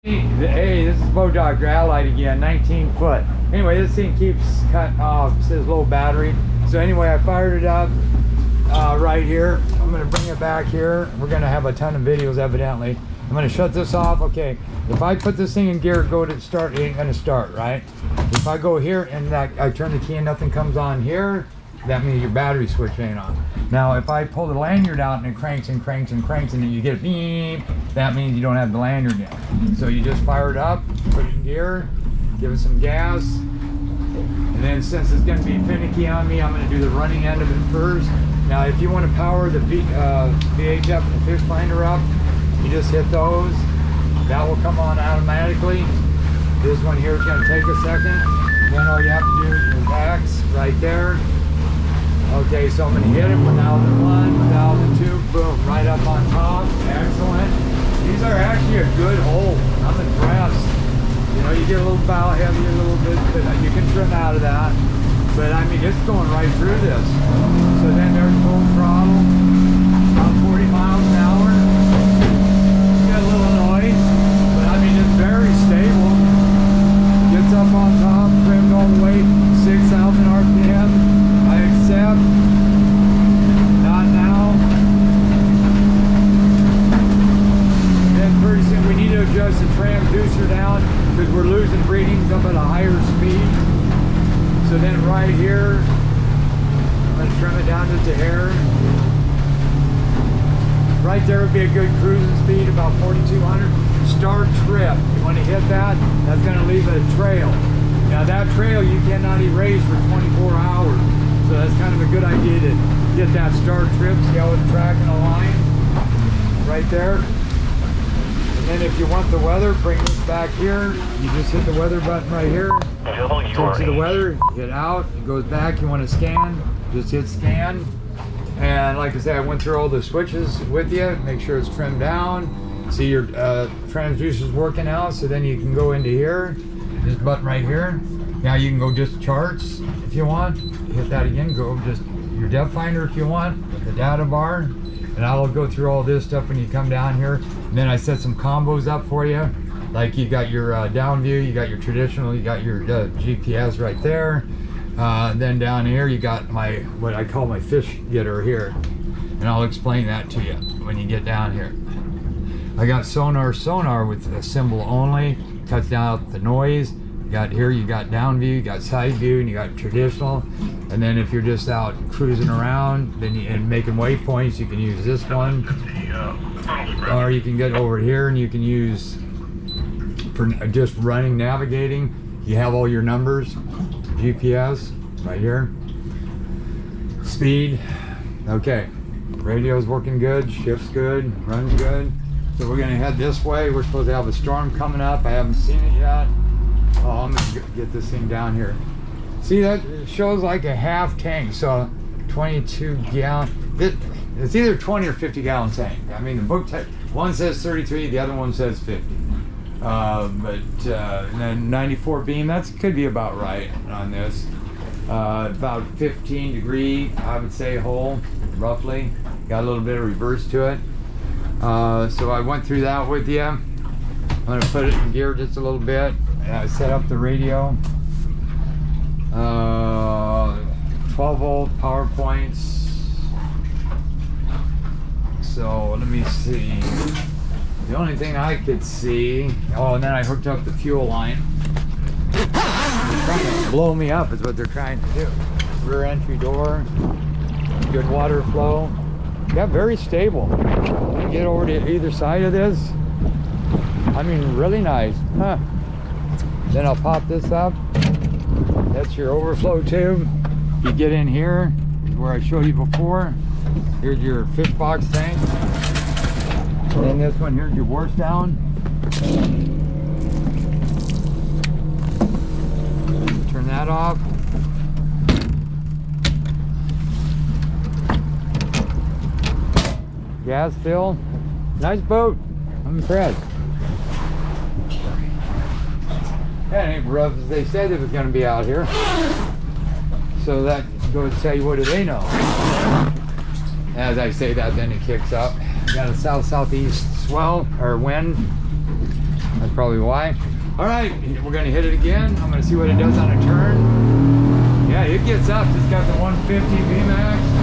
Hey, this is Bo Doctor Allied again, 19 foot. Anyway, this thing keeps cutting off. It says low battery. So anyway, I fired it up right here. I'm gonna bring it back here. We're gonna have a ton of videos evidently. I'm gonna shut this off. Okay, if I put this thing in gear, go to start, it ain't gonna start, right? If I go here and I turn the key and nothing comes on here, that means your battery switch ain't on. Now, if I pull the lanyard out and it cranks and cranks and cranks and then you get a beep, that means you don't have the lanyard in. So you just fire it up, put it in gear, give it some gas, and then since it's gonna be finicky on me, I'm gonna do the running end of it first. Now, if you want to power the VHF and the fish finder up, you just hit those. That will come on automatically. This one here is gonna take a second. Then all you have to do is your X right there. Okay, so I'm going to hit it, 1001, 1002, boom, right up on top. Excellent. These are actually a good hole. I'm impressed. You know, you get a little bow heavy a little bit, but you can trim out of that. But I mean, it's going right through this. So then there's full throttle, about 40 miles an hour. Got a little noise, but I mean, it's very stable. Gets up on top, trimmed all the way, 6,000 RPM. I accept. Not now. Then pretty soon we need to adjust the transducer down because we're losing readings up at a higher speed. So then right here, I'm going to trim it down just a hair. Right there would be a good cruising speed, about 4,200. Start trip. You want to hit that, that's going to leave a trail. Now that trail you cannot erase for 24 hours. So that's kind of a good idea to get that start trip, see how it's tracking a line right there. And then if you want the weather, bring this back here. You just hit the weather button right here. Takes you to the weather, hit out, it goes back. You want to scan, just hit scan. And like I said, I went through all the switches with you, make sure it's trimmed down. See your transducer's working out, so then you can go into here, this button right here. Now you can go just charts if you want. Hit that again, go just your depth finder if you want, the data bar, and I'll go through all this stuff when you come down here. And then I set some combos up for you, like you got your down view, you got your traditional, you got your GPS right there. Then down here you got my, what I call my fish getter here, and I'll explain that to you when you get down here. I got sonar with a symbol only, cuts down the noise. Got here, you got down view, you got side view, and you got traditional. And then if you're just out cruising around and making waypoints, you can use this one. Or you can get over here and you can use for just running, navigating. You have all your numbers, GPS right here. Speed, okay. Radio's working good, shift's good, runs good. So we're gonna head this way. We're supposed to have a storm coming up. I haven't seen it yet. Oh, I'm gonna get this thing down here. See, that shows like a half tank, so 22 gallon. It's either 20 or 50 gallon tank. I mean, the book one says 33, the other one says 50. And then 94 beam, that could be about right on this. About 15 degree, I would say, hole, roughly. Got a little bit of reverse to it. So I went through that with you. I'm gonna put it in gear just a little bit. I set up the radio, 12 volt power points. So let me see. The only thing I could see, oh, and then I hooked up the fuel line. They're trying to blow me up is what they're trying to do. Rear entry door, good water flow. Yeah, very stable. You get over to either side of this. I mean, really nice, huh? Then I'll pop this up. That's your overflow tube. You get in here, where I showed you before. Here's your fish box tank. And then this one, here's your wash down. Turn that off. Gas fill. Nice boat. I'm impressed. That ain't rough as they said it was going to be out here. So that goes to tell you, what do they know? As I say that, then it kicks up. Got a south-southeast swell or wind. probably why. All right, we're gonna hit it again. I'm gonna see what it does on a turn. Yeah, it gets up. It's got the 150 VMAX.